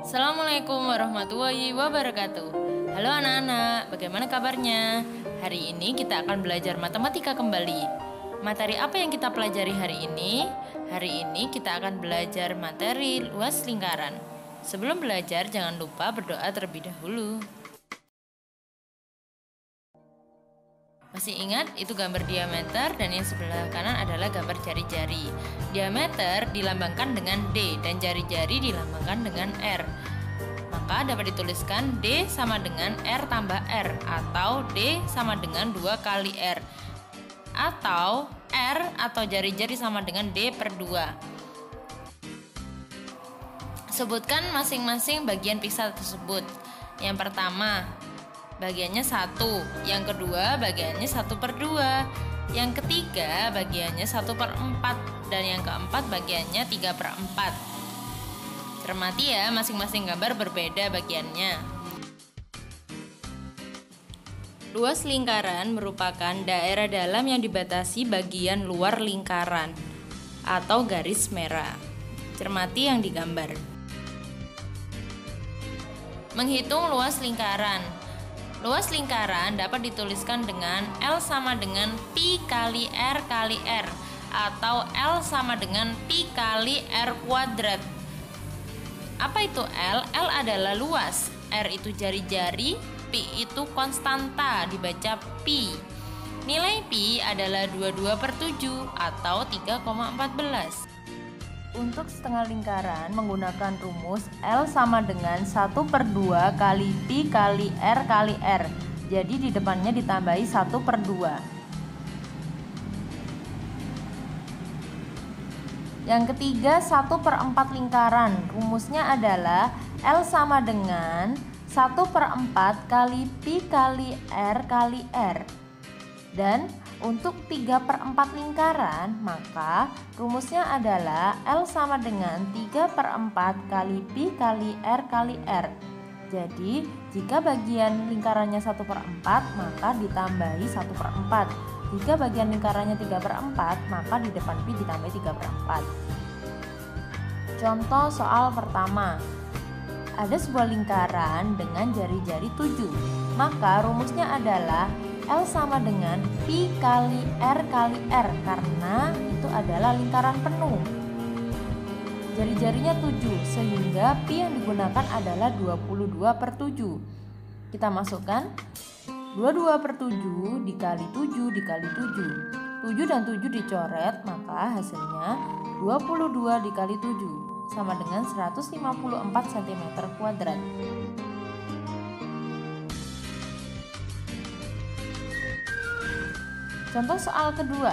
Assalamualaikum warahmatullahi wabarakatuh. Halo anak-anak, bagaimana kabarnya? Hari ini kita akan belajar matematika kembali. Materi apa yang kita pelajari hari ini? Hari ini kita akan belajar materi luas lingkaran. Sebelum belajar, jangan lupa berdoa terlebih dahulu. Masih ingat itu gambar diameter dan yang sebelah kanan adalah gambar jari-jari. Diameter dilambangkan dengan D dan jari-jari dilambangkan dengan R. Maka dapat dituliskan D sama dengan R tambah R atau D sama dengan 2 kali R. Atau R atau jari-jari sama dengan D per 2. Sebutkan masing-masing bagian piksel tersebut. Yang pertama, bagiannya 1, yang kedua bagiannya 1/2, yang ketiga bagiannya 1/4, dan yang keempat bagiannya 3/4. Cermati ya, masing-masing gambar berbeda bagiannya. Luas lingkaran merupakan daerah dalam yang dibatasi bagian luar lingkaran atau garis merah. Cermati yang digambar. Menghitung luas lingkaran. Luas lingkaran dapat dituliskan dengan L sama dengan Pi kali R kali R atau L sama dengan Pi kali R kuadrat. Apa itu L? L adalah luas, R itu jari-jari, Pi itu konstanta dibaca Pi. Nilai Pi adalah 22/7 atau 3,14. Untuk setengah lingkaran menggunakan rumus L sama dengan 1/2 kali Pi kali R kali R. Jadi di depannya ditambahi 1/2. Yang ketiga 1/4 lingkaran. Rumusnya adalah L sama dengan 1/4 kali Pi kali R kali R. Dan untuk 3/4 lingkaran, maka rumusnya adalah L sama dengan 3/4 kali Pi kali R kali R. Jadi, jika bagian lingkarannya 1/4, maka ditambahi 1/4. Jika bagian lingkarannya 3/4, maka di depan Pi ditambahi 3/4. Contoh soal pertama. Ada sebuah lingkaran dengan jari-jari 7. Maka rumusnya adalah L sama dengan Pi kali R kali R karena itu adalah lingkaran penuh. Jari-jarinya 7 sehingga Pi yang digunakan adalah 22/7. Kita masukkan 22/7 dikali 7 dikali 7. 7 dan 7 dicoret, maka hasilnya 22 dikali 7 sama dengan 154 cm kuadrat. Contoh soal kedua,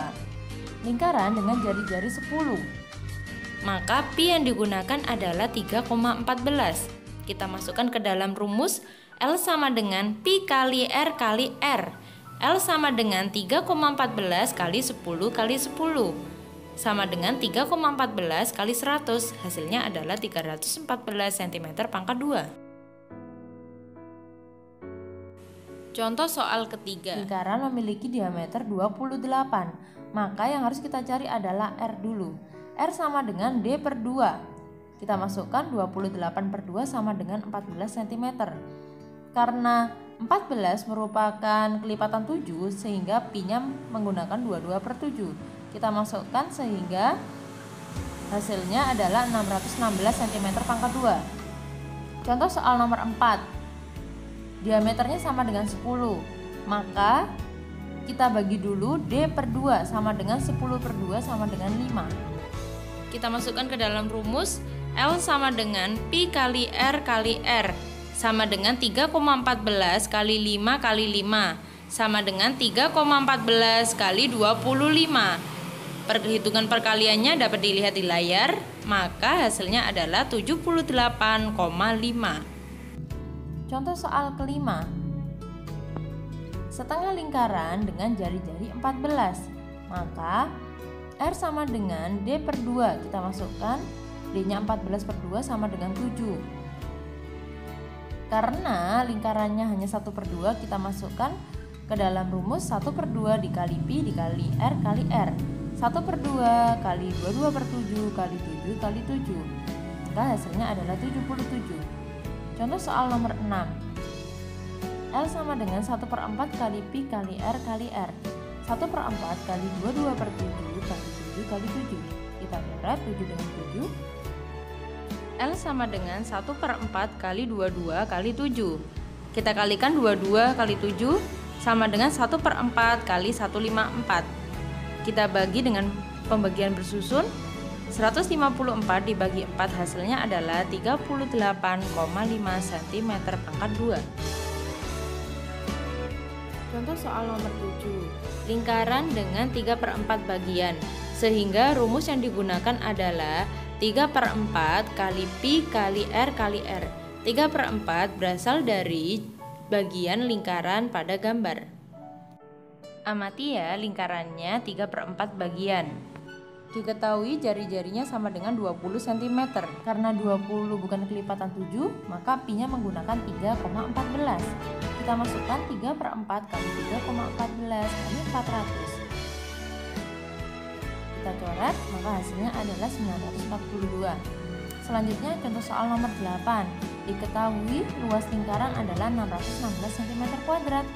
lingkaran dengan jari-jari 10. Maka Pi yang digunakan adalah 3,14. Kita masukkan ke dalam rumus L sama dengan Pi kali R kali R. L sama dengan 3,14 kali 10 kali 10. Sama dengan 3,14 kali 100. Hasilnya adalah 314 cm pangkat 2. Contoh soal ketiga. Lingkaran memiliki diameter 28. Maka yang harus kita cari adalah R dulu. R sama dengan D per 2. Kita masukkan 28/2 sama dengan 14 cm. Karena 14 merupakan kelipatan 7 sehingga Pi-nya menggunakan 22/7. Kita masukkan sehingga hasilnya adalah 616 cm pangkat 2. Contoh soal nomor 4. Diameternya sama dengan 10, maka kita bagi dulu D per 2 sama dengan 10/2 sama dengan 5. Kita masukkan ke dalam rumus L sama dengan Pi kali R kali R sama dengan 3,14 kali 5 kali 5 sama dengan 3,14 kali 25. Perhitungan perkaliannya dapat dilihat di layar, maka hasilnya adalah 78,5. Contoh soal kelima. Setengah lingkaran dengan jari-jari 14. Maka R sama dengan D per 2. Kita masukkan D-nya 14/2 sama dengan 7. Karena lingkarannya hanya 1/2, kita masukkan ke dalam rumus 1/2 dikali Pi dikali R kali R. 1/2 kali 22/7 kali 7 kali 7. Maka hasilnya adalah 77. Contoh soal nomor 6. L sama dengan 1/4 kali Pi kali R kali R. 1/4 kali 22/7 kali 7 kali 7. Kita coret 7 dengan 7. L sama dengan 1/4 kali 22 kali 7. Kita kalikan 22 kali 7 sama dengan 1/4 kali 154. Kita bagi dengan pembagian bersusun. 154 dibagi 4 hasilnya adalah 38,5 cm pangkat 2. Contoh soal nomor 7. Lingkaran dengan 3/4 bagian, sehingga rumus yang digunakan adalah 3/4 kali Pi kali R kali R. 3/4 berasal dari bagian lingkaran pada gambar. Amati ya, lingkarannya 3/4 bagian. Diketahui jari-jarinya sama dengan 20 cm. Karena 20 bukan kelipatan 7, maka Pi-nya menggunakan 3,14. Kita masukkan 3/4 kali 3,14 kali 400. Kita coret, maka hasilnya adalah 942. Selanjutnya contoh soal nomor 8. Diketahui luas lingkaran adalah 616 cm².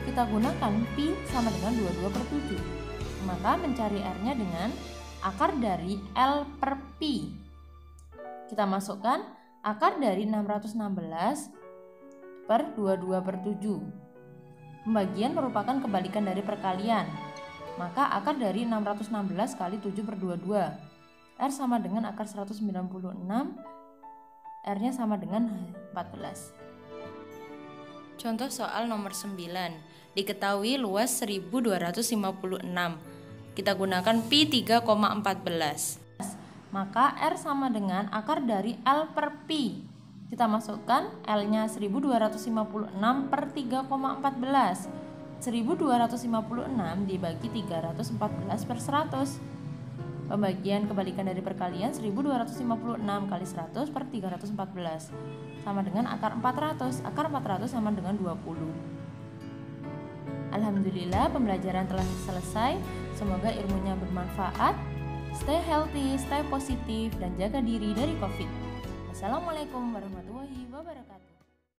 Kita gunakan Pi sama dengan 22/7. Maka mencari R-nya dengan akar dari L per Pi. Kita masukkan akar dari 616 per 22/7. Pembagian merupakan kebalikan dari perkalian. Maka akar dari 616 kali 7/22. R sama dengan akar 196. R-nya sama dengan 14. Contoh soal nomor 9. Diketahui luas 1256. Kita gunakan Pi 3,14. Maka R sama dengan akar dari L per Pi. Kita masukkan L-nya 1256 per 3,14. 1256 dibagi 314 per 100. Pembagian kebalikan dari perkalian 1256 kali 100 per 314 sama dengan akar 400. Akar 400 sama dengan 20. Alhamdulillah, pembelajaran telah selesai. Semoga ilmunya bermanfaat. Stay healthy, stay positif, dan jaga diri dari COVID. Wassalamualaikum warahmatullahi wabarakatuh.